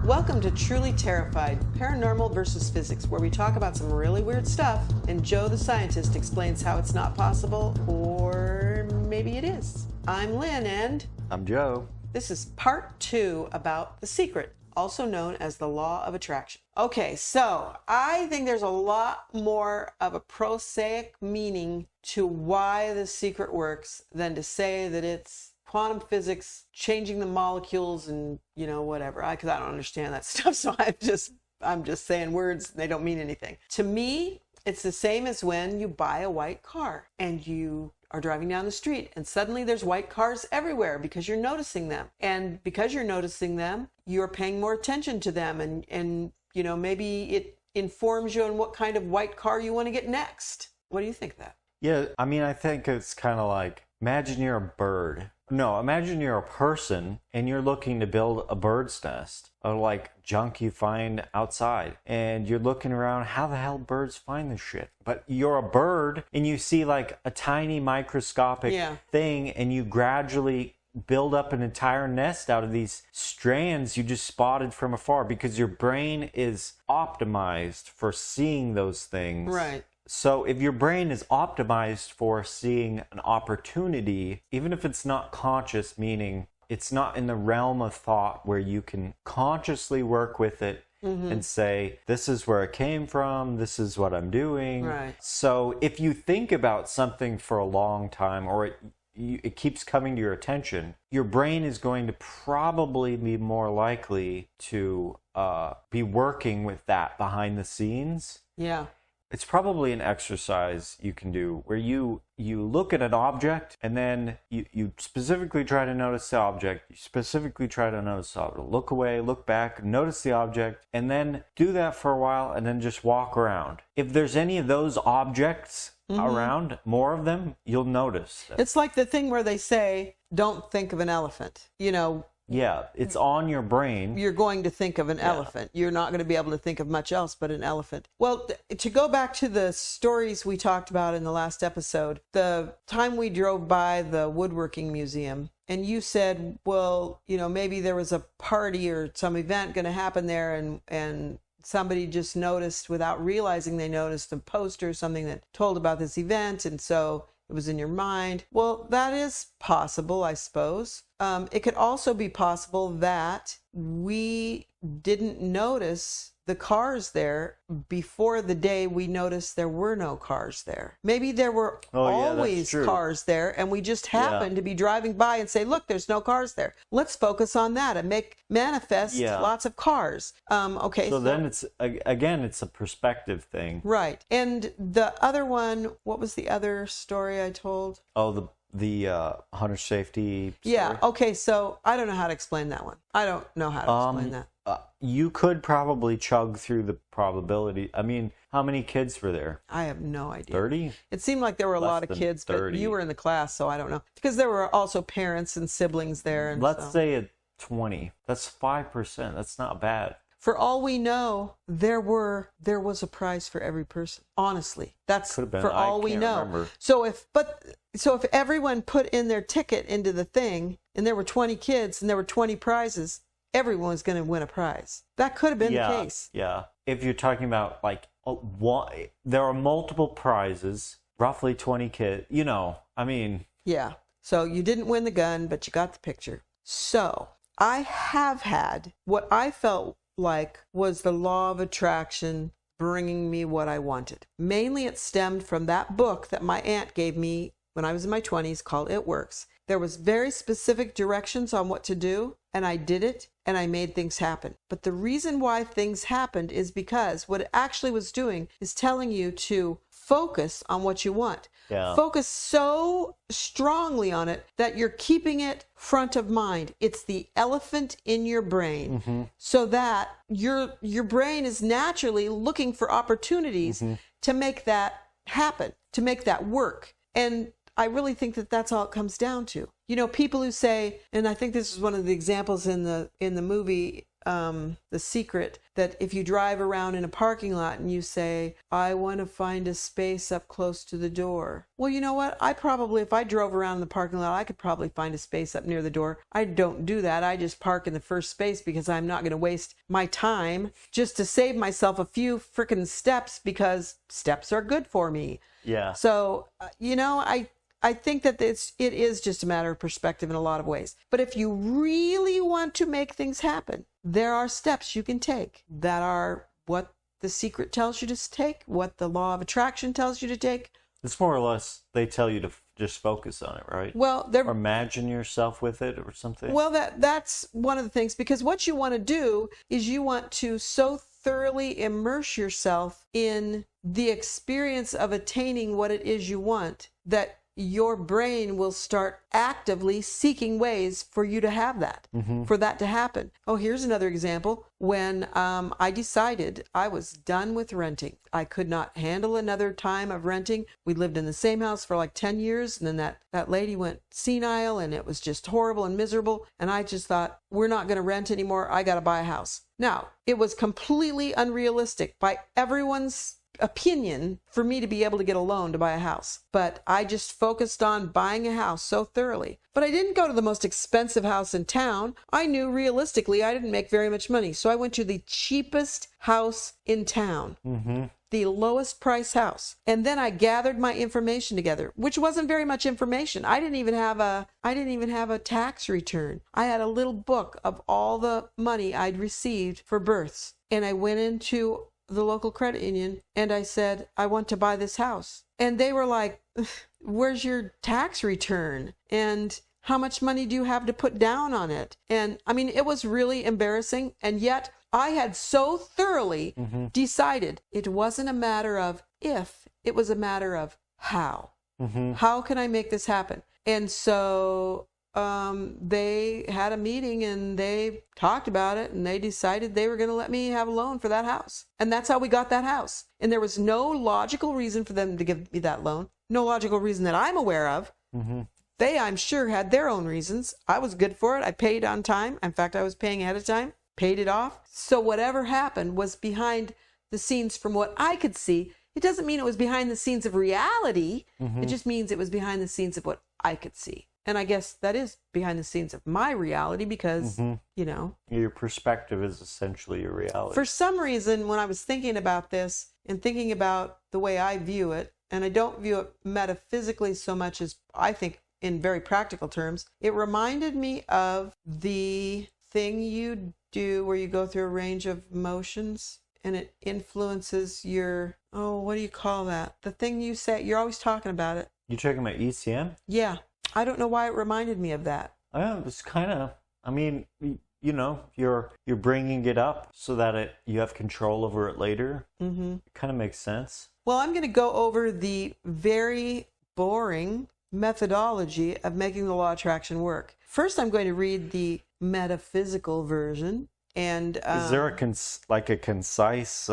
Welcome to Truly Terrified, Paranormal versus Physics, where we talk about some really weird stuff, and Joe the scientist explains how it's not possible, or maybe it is. I'm Lynn, and I'm Joe. This is part 2 about The Secret, also known as the Law of Attraction. Okay, so I think there's a lot more of a prosaic meaning to why The Secret works than to say that it's quantum physics changing the molecules and, you know, whatever. Because I don't understand that stuff, so I'm just saying words, they don't mean anything. To me, it's the same as when you buy a white car and you are driving down the street and suddenly there's white cars everywhere because you're noticing them. And because you're noticing them, you're paying more attention to them, and you know, maybe it informs you on what kind of white car you want to get next. What do you think of that? Yeah, I mean, I think it's kind of like, imagine you're a bird. No, imagine you're a person and you're looking to build a bird's nest of like junk you find outside. And you're looking around, how the hell birds find this shit? But you're a bird and you see like a tiny microscopic thing, and you gradually build up an entire nest out of these strands you just spotted from afar because your brain is optimized for seeing those things. Right. So if your brain is optimized for seeing an opportunity, even if it's not conscious, meaning it's not in the realm of thought where you can consciously work with it and say, this is where it came from, this is what I'm doing. Right. So if you think about something for a long time, or it keeps coming to your attention, your brain is going to probably be more likely to be working with that behind the scenes. Yeah. It's probably an exercise you can do where you look at an object and then you specifically try to notice the object. You specifically try to notice the object. Look away, look back, notice the object, and then do that for a while and then just walk around. If there's any of those objects around, more of them, you'll notice them. It's like the thing where they say, don't think of an elephant. You know, yeah, it's on your brain. You're going to think of an elephant. You're not going to be able to think of much else but an elephant. Well, to go back to the stories we talked about in the last episode, the time we drove by the woodworking museum, and you said, well, you know, maybe there was a party or some event going to happen there, and somebody just noticed without realizing they noticed a poster or something that told about this event, and so it was in your mind. Well, that is possible, I suppose. It could also be possible that we didn't notice the cars there before the day we noticed there were no cars there. Maybe there were always cars there, and we just happened to be driving by and say, look, there's no cars there. Let's focus on that and manifest lots of cars. Okay. So then it's a perspective thing. Right. And the other one, what was the other story I told? Oh, the hunter safety story? Yeah. Okay. So I don't know how to explain that one. I don't know how to explain that. You could probably chug through the probability. I mean, how many kids were there? I have no idea. 30? It seemed like there were a lot of kids, 30. But you were in the class, so I don't know. Because there were also parents and siblings there. And let's say at 20. That's 5%. That's not bad. For all we know, there was a prize for every person. Honestly, that's for all we know. Remember. So if everyone put in their ticket into the thing, and there were 20 kids and there were 20 prizes, everyone was going to win a prize. That could have been the case. Yeah. If you're talking about like there are multiple prizes, roughly 20 kids. You know, I mean. Yeah. So you didn't win the gun, but you got the picture. So I have had what I felt like was the law of attraction bringing me what I wanted. Mainly it stemmed from that book that my aunt gave me when I was in my 20s called It Works. There was very specific directions on what to do, and I did it, and I made things happen. But the reason why things happened is because what it actually was doing is telling you to focus on what you want. Yeah. Focus so strongly on it that you're keeping it front of mind. It's the elephant in your brain, so that your brain is naturally looking for opportunities to make that happen, to make that work. And I really think that that's all it comes down to. You know, people who say, and I think this is one of the examples in the movie The Secret, that if you drive around in a parking lot and you say, I want to find a space up close to the door. Well, you know what? If I drove around in the parking lot, I could probably find a space up near the door. I don't do that. I just park in the first space because I'm not going to waste my time just to save myself a few frickin' steps, because steps are good for me. Yeah. So, I think that it is just a matter of perspective in a lot of ways. But if you really want to make things happen, there are steps you can take that are what The Secret tells you to take, what the law of attraction tells you to take. It's more or less, they tell you to just focus on it, right? Well, or imagine yourself with it or something. Well, that's one of the things, because what you want to do is you want to so thoroughly immerse yourself in the experience of attaining what it is you want that your brain will start actively seeking ways for you to have that, for that to happen. Oh, here's another example. When I decided I was done with renting, I could not handle another time of renting. We lived in the same house for like 10 years, and then that lady went senile, and it was just horrible and miserable. And I just thought, we're not going to rent anymore. I got to buy a house. Now, it was completely unrealistic by everyone's opinion for me to be able to get a loan to buy a house. But I just focused on buying a house so thoroughly. But I didn't go to the most expensive house in town. I knew realistically I didn't make very much money. So I went to the cheapest house in town. The lowest price house. And then I gathered my information together, which wasn't very much information. I didn't even have a tax return. I had a little book of all the money I'd received for births. And I went into the local credit union and I said, I want to buy this house. And they were like, where's your tax return? And how much money do you have to put down on it? And I mean, it was really embarrassing. And yet I had so thoroughly decided it wasn't a matter of if, it was a matter of how. How can I make this happen? And so they had a meeting and they talked about it, and they decided they were going to let me have a loan for that house. And that's how we got that house. And there was no logical reason for them to give me that loan. No logical reason that I'm aware of. They, I'm sure, had their own reasons. I was good for it. I paid on time. In fact, I was paying ahead of time, paid it off. So whatever happened was behind the scenes from what I could see. It doesn't mean it was behind the scenes of reality. It just means it was behind the scenes of what I could see. And I guess that is behind the scenes of my reality because, your perspective is essentially your reality. For some reason, when I was thinking about this and thinking about the way I view it, and I don't view it metaphysically so much as I think in very practical terms, it reminded me of the thing you do where you go through a range of emotions and it influences your, what do you call that? The thing you say, you're always talking about it. You talking about ECM? Yeah. I don't know why it reminded me of that. It's kind of, you're bringing it up so that you have control over it later. It kind of makes sense. Well, I'm going to go over the very boring methodology of making the law of attraction work. First, I'm going to read the metaphysical version. And is there a concise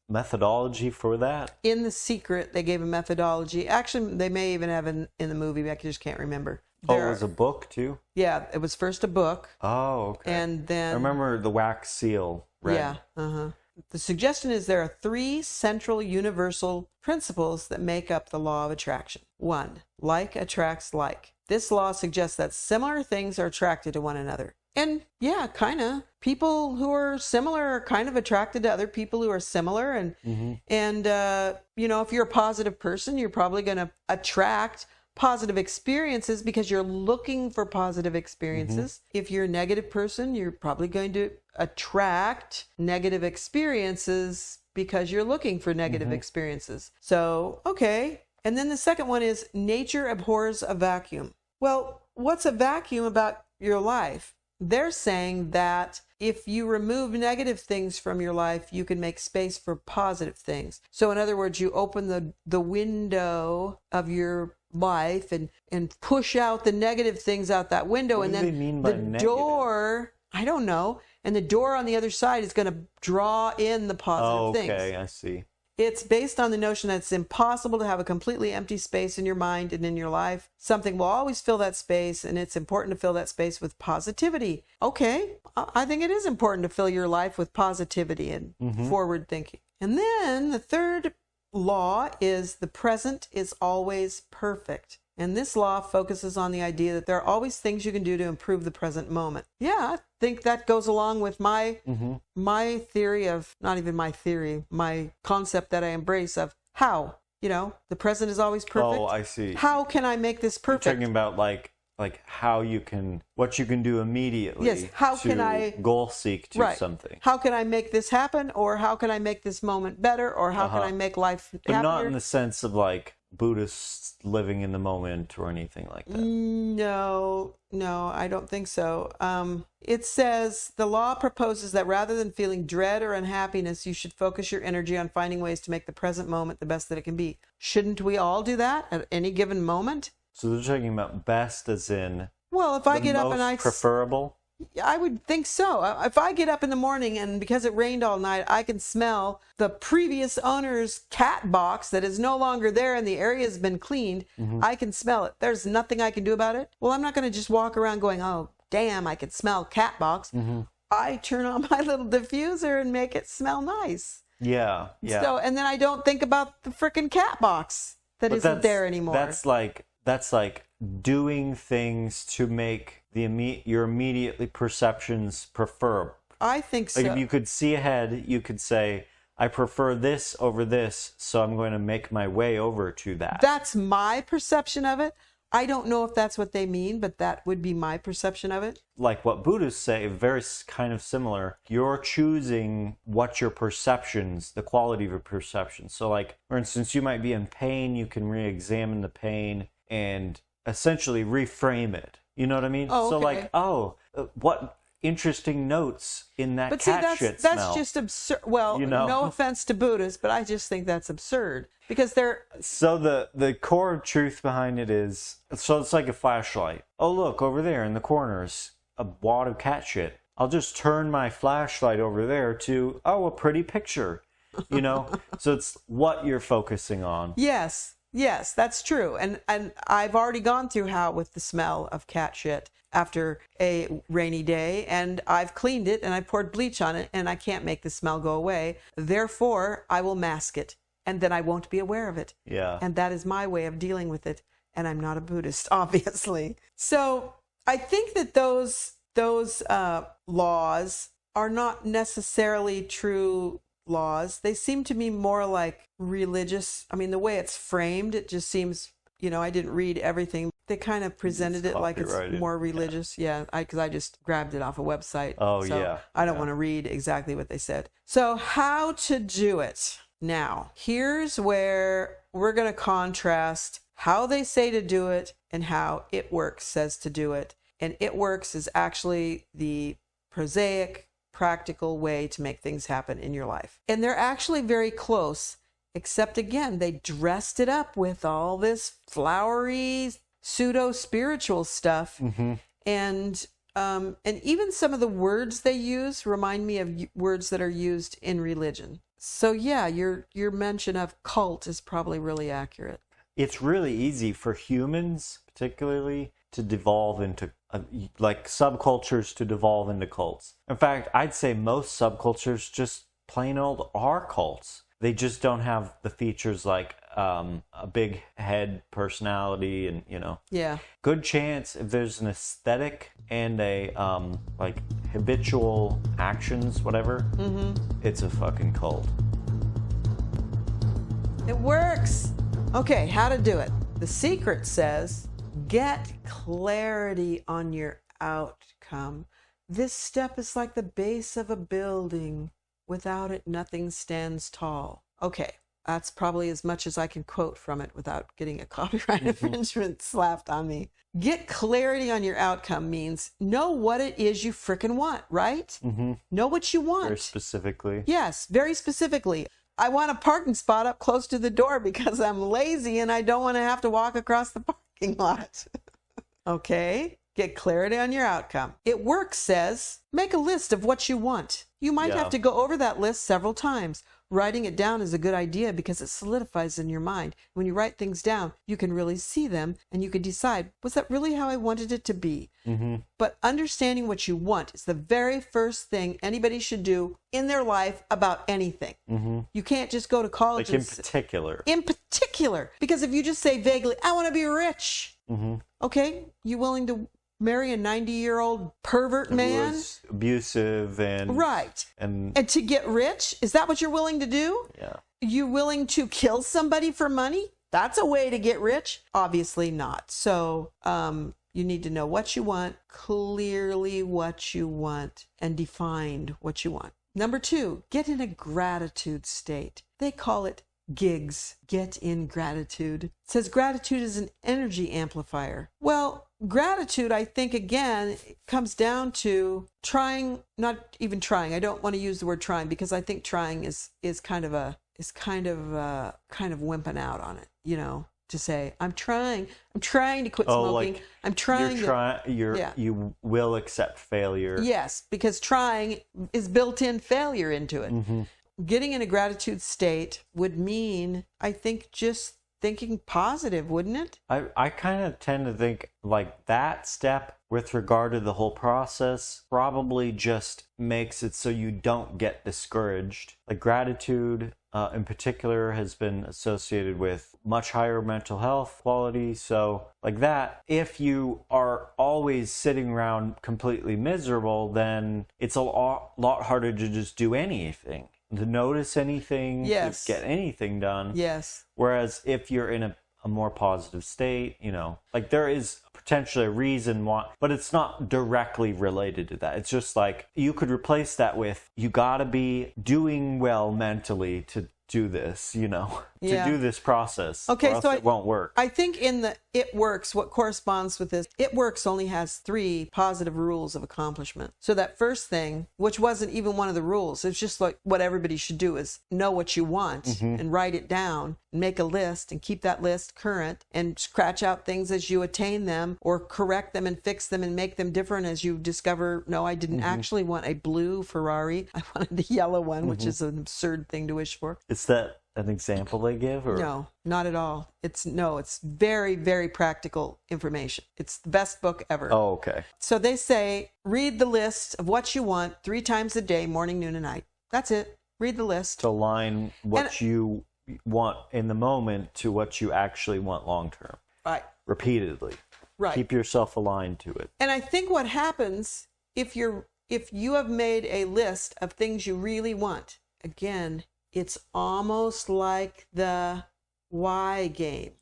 methodology for that? In The Secret, they gave a methodology. Actually, they may even have in the movie. I just can't remember. It was a book too? Yeah, it was first a book. Oh, okay. And then I remember the wax seal read. Yeah. The suggestion is there are 3 central universal principles that make up the law of attraction. 1, like attracts like. This law suggests that similar things are attracted to one another. And yeah, kind of. People who are similar are kind of attracted to other people who are similar. And, if you're a positive person, you're probably going to attract positive experiences because you're looking for positive experiences. If you're a negative person, you're probably going to attract negative experiences because you're looking for negative experiences. So, okay. And then the second one is nature abhors a vacuum. Well, what's a vacuum about your life? They're saying that if you remove negative things from your life, you can make space for positive things. So in other words, you open the window of your life and push out the negative things out that window. What and do then they mean by the negative? Door, I don't know. And the door on the other side is going to draw in the positive things. Okay, I see. It's based on the notion that it's impossible to have a completely empty space in your mind and in your life. Something will always fill that space, and it's important to fill that space with positivity. Okay, I think it is important to fill your life with positivity and forward thinking. And then the third law is the present is always perfect. And this law focuses on the idea that there are always things you can do to improve the present moment. Yeah, I think that goes along with my theory of, not even my theory, my concept that I embrace of how, the present is always perfect. Oh, I see. How can I make this perfect? You're talking about like how you can, what you can do immediately. Yes, how to can I goal seek to something. How can I make this happen? Or how can I make this moment better? Or how can I make life happier? But not in the sense of like Buddhists living in the moment or anything like that. No, I don't think so. It says the law proposes that rather than feeling dread or unhappiness, you should focus your energy on finding ways to make the present moment the best that it can be. Shouldn't we all do that at any given moment? So they're talking about best as in, well, if I get up and preferable? I would think so. If I get up in the morning and because it rained all night, I can smell the previous owner's cat box that is no longer there and the area has been cleaned, I can smell it. There's nothing I can do about it. Well, I'm not going to just walk around going, oh, damn, I can smell cat box. I turn on my little diffuser and make it smell nice. Yeah. So, and then I don't think about the frickin' cat box that isn't there anymore. That's like doing things to make your immediately perceptions prefer. I think so. Like if you could see ahead, you could say, I prefer this over this, so I'm going to make my way over to that. That's my perception of it. I don't know if that's what they mean, but that would be my perception of it. Like what Buddhists say, very kind of similar. You're choosing what your perceptions, the quality of your perceptions. So like, for instance, you might be in pain, you can re-examine the pain and essentially reframe it. You know what I mean? Oh, okay. So like, what interesting notes in that cat shit smell. That's just absurd. Well, no offense to Buddhists, but I just think that's absurd because they're... So the core truth behind it is, so it's like a flashlight. Oh, look, over there in the corners, a wad of cat shit. I'll just turn my flashlight over there to, a pretty picture, So it's what you're focusing on. Yes, that's true. And I've already gone through how with the smell of cat shit after a rainy day, and I've cleaned it and I poured bleach on it, and I can't make the smell go away. Therefore, I will mask it, and then I won't be aware of it. Yeah. And that is my way of dealing with it. And I'm not a Buddhist, obviously. So I think that those laws are not necessarily true laws. They seem to me more like religious. I mean, the way it's framed, it just seems, I didn't read everything. They kind of presented it like it's more religious. Yeah, because I just grabbed it off a website. Oh, so yeah. I don't want to read exactly what they said. So how to do it. Now, here's where we're going to contrast how they say to do it and how It Works says to do it. And It Works is actually the prosaic, practical way to make things happen in your life. And they're actually very close, except again, they dressed it up with all this flowery, pseudo-spiritual stuff. And even some of the words they use remind me of words that are used in religion. So yeah, your mention of cult is probably really accurate. It's really easy for humans, particularly, to devolve into like subcultures to devolve into cults. In fact, I'd say most subcultures just plain old are cults. They just don't have the features like a big head personality and, Yeah. Good chance if there's an aesthetic and a like habitual actions, whatever, it's a fucking cult. It works. Okay, how to do it. The secret says, get clarity on your outcome. This step is like the base of a building. Without it, nothing stands tall. Okay, that's probably as much as I can quote from it without getting a copyright infringement slapped on me. Get clarity on your outcome means know what it is you frickin' want, right? Know what you want. Very specifically. Yes, very specifically. I want a parking spot up close to the door because I'm lazy and I don't want to have to walk across the parking lot. Okay, Get clarity on your outcome. It Works says, make a list of what you want. You might have to go over that list several times. Writing it down is a good idea because it solidifies in your mind. When you write things down, you can really see them and you can decide, was that really how I wanted it to be? But understanding what you want is the very first thing anybody should do in their life about anything. You can't just go to college. Like in particular. In particular. Because if you just say vaguely, I want to be rich. Okay, you willing to marry a 90-year-old pervert man? Who was abusive and... Right. And to get rich? Is that what you're willing to do? yeah. You willing to kill somebody for money? That's a way to get rich? Obviously not. So you need to know what you want, clearly what you want, and define what you want. Number 2, get in a gratitude state. They call it gigs. Get in gratitude. It says gratitude is an energy amplifier. Well, gratitude, I think, again, comes down to trying, not even trying. I don't want to use the word trying because I think trying is kind of wimping out on it, you know, to say, I'm trying to quit smoking. Like I'm trying you will accept failure. Yes, because trying is built-in failure into it. Getting in a gratitude state would mean, I think, just thinking positive, wouldn't it? I kind of tend to think like that step with regard to the whole process probably just makes it so you don't get discouraged. Like gratitude in particular has been associated with much higher mental health quality. So like that, if you are always sitting around completely miserable, then it's a lot harder to just do anything, to notice anything, to get anything done. Yes. Whereas if you're in a more positive state, you know, like there is potentially a reason why, but it's not directly related to that. It's just like you could replace that with, you gotta be doing well mentally to do this, you know, to do this process. Okay, or else so it won't work. I think in the It Works, what corresponds with this, It Works only has 3 positive rules of accomplishment. So that first thing, which wasn't even one of the rules, it's just like what everybody should do is know what you want and write it down and make a list and keep that list current and scratch out things as you attain them or correct them and fix them and make them different as you discover, no, I didn't actually want a blue Ferrari. I wanted a yellow one, which is an absurd thing to wish for. Is that an example they give? Or? No, not at all. It's very, very practical information. It's the best book ever. Oh, okay. So they say, read the list of what you want 3 times a day, morning, noon, and night. That's it. Read the list. To align what you want in the moment to what you actually want long term. Right. Repeatedly. Right. Keep yourself aligned to it. And I think what happens if you have made a list of things you really want, again, it's almost like the why game.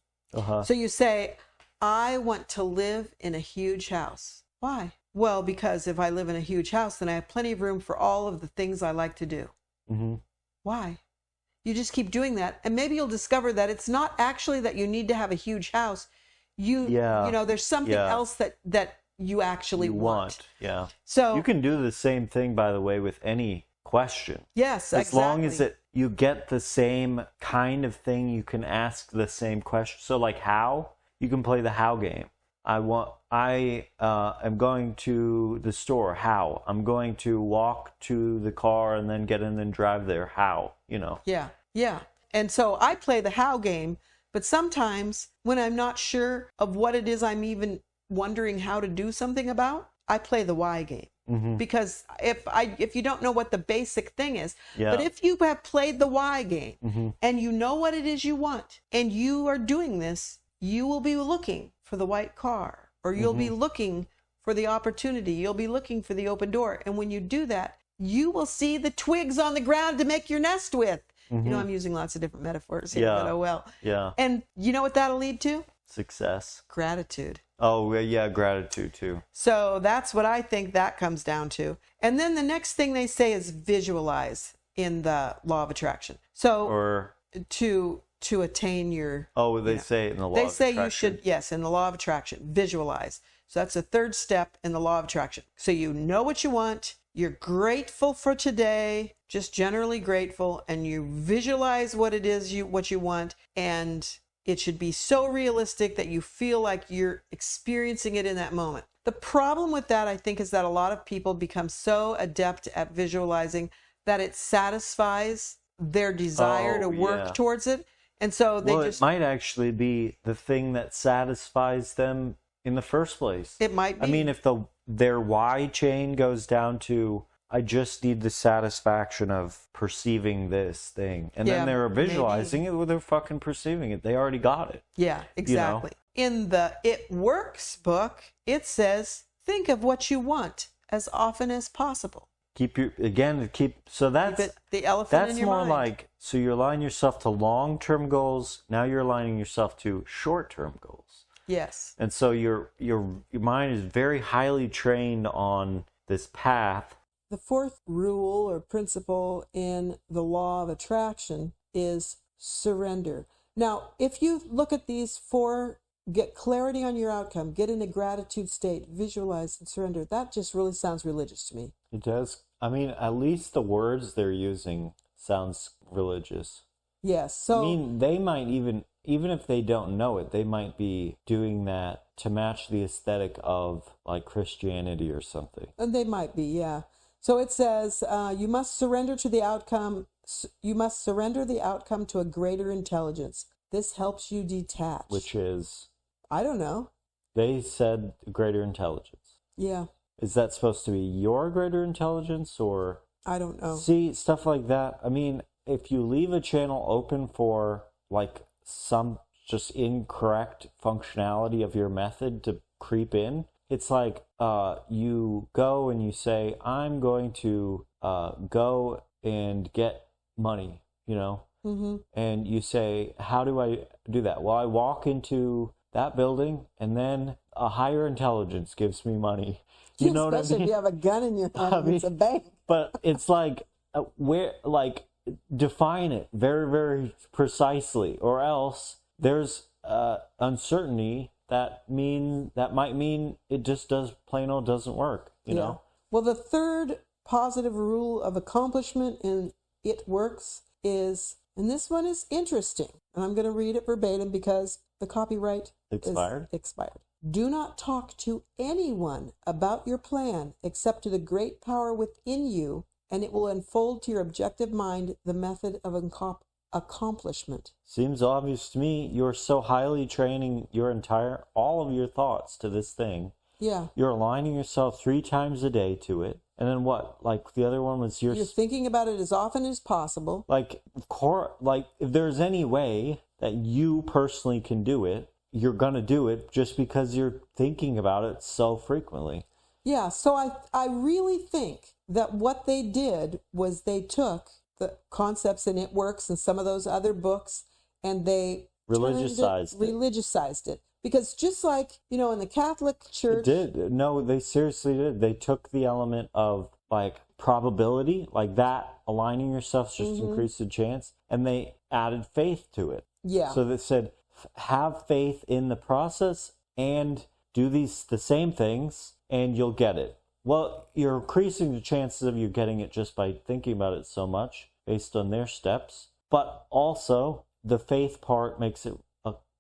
So you say, I want to live in a huge house. Why? Well, because if I live in a huge house, then I have plenty of room for all of the things I like to do. Why? You just keep doing that. And maybe you'll discover that it's not actually that you need to have a huge house. You know, there's something else that you actually want. Yeah. So you can do the same thing, by the way, with any question. Yes, as long as you get the same kind of thing, you can ask the same question. So like how, you can play the how game. I am going to the store. How? I'm going to walk to the car and then get in and drive there. How? You know. Yeah. And so I play the how game, but sometimes when I'm not sure of what it is I'm even wondering how to do something about, I play the why game. Because if you don't know what the basic thing is, but if you have played the why game and you know what it is you want and you are doing this, you will be looking for the white car, or you'll be looking for the opportunity. You'll be looking for the open door. And when you do that, you will see the twigs on the ground to make your nest with. You know, I'm using lots of different metaphors here, but oh well. Yeah. And you know what that'll lead to? Success. Gratitude. Oh, yeah, gratitude too. So that's what I think that comes down to. And then the next thing they say is visualize in the law of attraction. So or to attain your... Oh, they say it in the law of attraction. They say you should, yes, in the law of attraction, visualize. So that's the 3rd step in the law of attraction. So you know what you want, you're grateful for today, just generally grateful, and you visualize what it is what you want, and It should be so realistic that you feel like you're experiencing it in that moment. The problem with that, I think, is that a lot of people become so adept at visualizing that it satisfies their desire to work towards it. And so they it might actually be the thing that satisfies them in the first place. It might be. I mean, if their why chain goes down to, I just need the satisfaction of perceiving this thing. And then they're visualizing it, well, they're fucking perceiving it. They already got it. Yeah, exactly. You know? In the It Works book, it says, think of what you want as often as possible. So that's the elephant in your mind. That's more like, so you're aligning yourself to long-term goals. Now you're aligning yourself to short-term goals. Yes. And so your mind is very highly trained on this path. The fourth rule or principle in the law of attraction is surrender. Now, if you look at these four, get clarity on your outcome, get in a gratitude state, visualize and surrender. That just really sounds religious to me. It does. I mean, at least the words they're using sounds religious. Yes. So I mean, they might even if they don't know it, they might be doing that to match the aesthetic of like Christianity or something. And they might be, yeah. So it says, you must surrender to the outcome. You must surrender the outcome to a greater intelligence. This helps you detach. Which is? I don't know. They said greater intelligence. Yeah. Is that supposed to be your greater intelligence or? I don't know. See, stuff like that. I mean, if you leave a channel open for like some just incorrect functionality of your method to creep in, it's like you go and you say, I'm going to go and get money, you know? Mm-hmm. And you say, how do I do that? Well, I walk into that building and then a higher intelligence gives me money. You know what I mean? Especially if you have a gun in your hand, it's a bank. But it's like, define it very, very precisely, or else there's uncertainty that might mean it just plain old doesn't work, you know? Well, the third positive rule of accomplishment in It Works is, and this one is interesting, and I'm going to read it verbatim because the copyright is expired. Do not talk to anyone about your plan except to the great power within you, and it will unfold to your objective mind the method of accomplishment. Seems obvious to me. You're so highly training all of your thoughts to this thing. Yeah. You're aligning yourself 3 times a day to it. And then what? Like the other one was you're thinking about it as often as possible. Like, of course, like if there's any way that you personally can do it, you're going to do it just because you're thinking about it so frequently. Yeah. So I really think that what they did was they took the concepts in It Works and some of those other books and they religiousized it. Because just like, in the Catholic Church... It did. No, they seriously did. They took the element of, like, probability, like that, aligning yourself just increased the chance, and they added faith to it. Yeah. So they said, have faith in the process and do the same things, and you'll get it. Well, you're increasing the chances of you getting it just by thinking about it so much, based on their steps. But also, the faith part makes it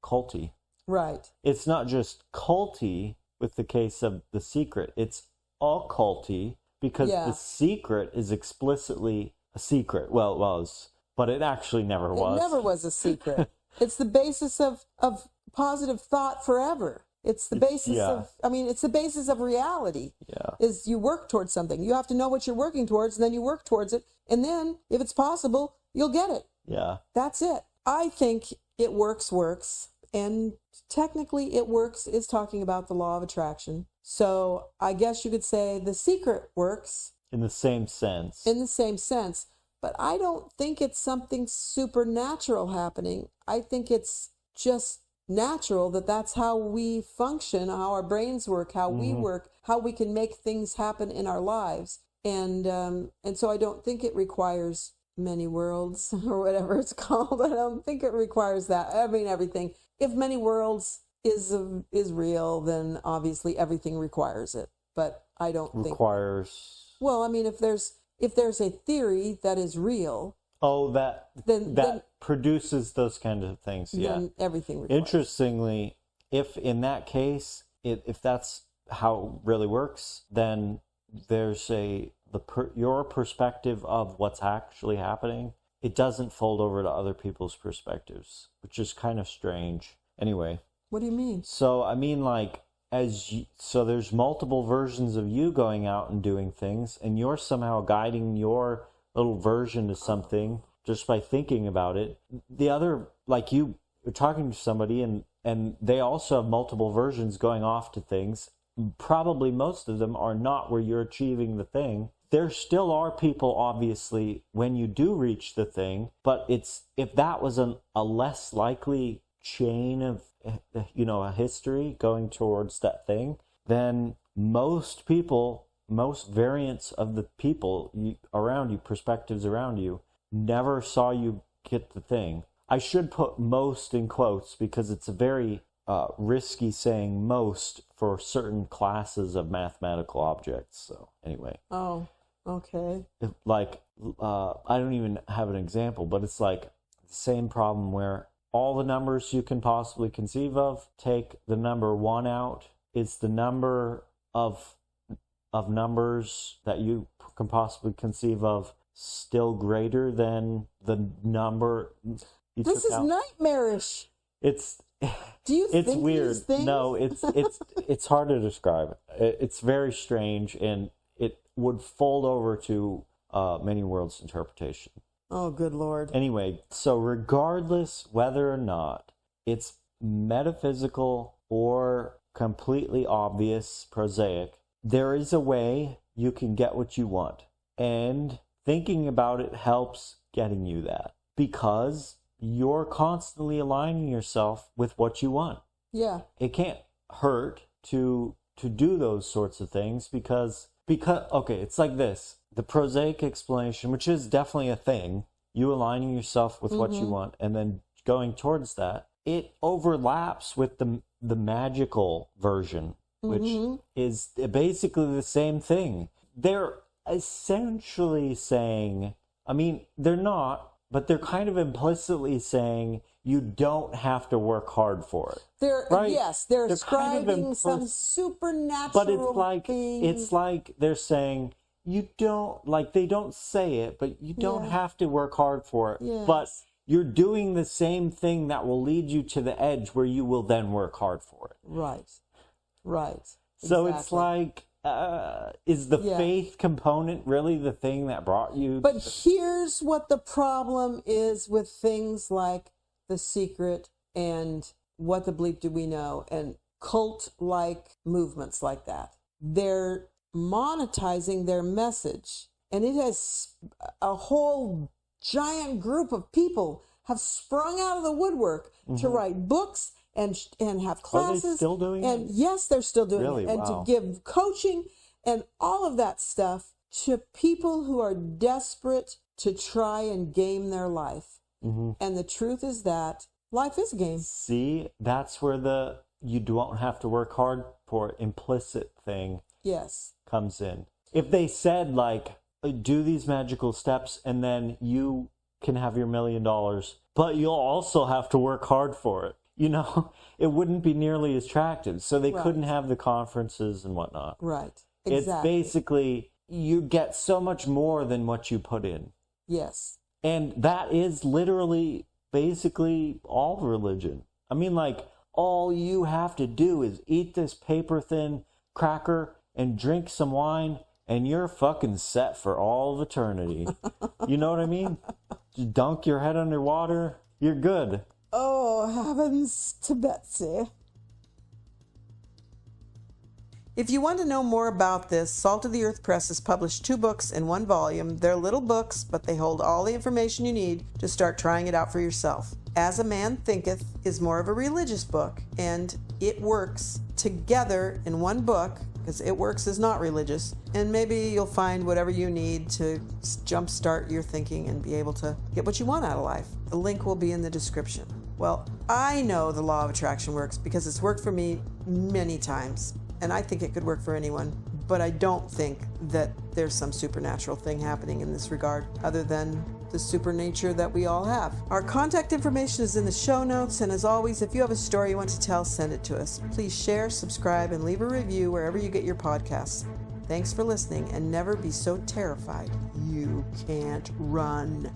culty. Right. It's not just culty with the case of The Secret. It's occulty because The Secret is explicitly a secret. Well, it was, but it actually never was. It never was a secret. It's the basis of positive thought forever. It's the basis it's the basis of reality. Yeah. Is you work towards something. You have to know what you're working towards, and then you work towards it. And then, if it's possible, you'll get it. Yeah. That's it. I think It Works. And technically, It Works is talking about the law of attraction. So I guess you could say The Secret works. In the same sense. In the same sense. But I don't think it's something supernatural happening. I think it's just natural that's how we function, how our brains work, how we work, how we can make things happen in our lives. And so I don't think it requires many worlds or whatever it's called. I don't think it requires that. I mean, everything. If many worlds is real, then obviously everything requires it. But I don't think requires. Well, I mean, if there's a theory that is real, Oh, that then produces those kind of things. Yeah. then everything requires. Interestingly, if in that case, if that's how it really works, then there's your perspective of what's actually happening. It doesn't fold over to other people's perspectives, which is kind of strange. Anyway. What do you mean? So I mean, like, so there's multiple versions of you going out and doing things, and you're somehow guiding your little version to something just by thinking about it. The other, like, you're talking to somebody and they also have multiple versions going off to things. Probably most of them are not where you're achieving the thing. There still are people, obviously, when you do reach the thing, but if that was a less likely chain of, a history going towards that thing, then most variants of the people around you, perspectives around you, never saw you get the thing. I should put most in quotes because it's a very risky saying most for certain classes of mathematical objects. So anyway. Oh, okay. I don't even have an example, but it's like the same problem where all the numbers you can possibly conceive of, take the number 1 out, is the number of numbers that you can possibly conceive of still greater than the number you This took is out? Nightmarish. Do you It's think weird. these things? No, it's hard to describe. It's very strange, and it would fold over to many worlds interpretation. Oh, good Lord. Anyway, so regardless whether or not it's metaphysical or completely obvious, prosaic, there is a way you can get what you want. And thinking about it helps getting you that, because you're constantly aligning yourself with what you want. Yeah. It can't hurt to do those sorts of things because okay, it's like this. The prosaic explanation, which is definitely a thing, you aligning yourself with what you want and then going towards that, it overlaps with the magical version, which is basically the same thing. They're essentially saying, I mean, they're not, but they're kind of implicitly saying you don't have to work hard for it. They're They're ascribing some supernatural but thing. it's like they're saying you don't, like, they don't say it, but you don't have to work hard for it. Yes. But you're doing the same thing that will lead you to the edge where you will then work hard for it. Right. So Exactly. it's like, is the faith component really the thing that brought you? But here's what the problem is with things like The Secret and What the Bleep Do We Know and cult-like movements like that. They're monetizing their message, and it has a whole giant group of people have sprung out of the woodwork to write books and have classes. Are they still doing and it? Yes, they're still doing Really? it, and Wow. to give coaching and all of that stuff to people who are desperate to try and game their life. And the truth is that life is a game. See, that's where you don't have to work hard for it implicit thing Yes. comes in. If they said, like, do these magical steps and then you can have your $1 million, but you'll also have to work hard for it, it wouldn't be nearly as attractive. So they couldn't have the conferences and whatnot. Right. It's Exactly. basically, you get so much more than what you put in. Yes. And that is literally basically all religion. I mean, like, all you have to do is eat this paper-thin cracker and drink some wine, and you're fucking set for all of eternity. You know what I mean? Just dunk your head underwater, you're good. Oh, heavens to Betsy. If you want to know more about this, Salt of the Earth Press has published 2 books in 1 volume. They're little books, but they hold all the information you need to start trying it out for yourself. As a Man Thinketh is more of a religious book, and It Works together in 1 book, because It Works is not religious, and maybe you'll find whatever you need to jumpstart your thinking and be able to get what you want out of life. The link will be in the description. Well, I know the law of attraction works because it's worked for me many times. And I think it could work for anyone, but I don't think that there's some supernatural thing happening in this regard other than the supernature that we all have. Our contact information is in the show notes, and as always, if you have a story you want to tell, send it to us. Please share, subscribe, and leave a review wherever you get your podcasts. Thanks for listening, and never be so terrified you can't run.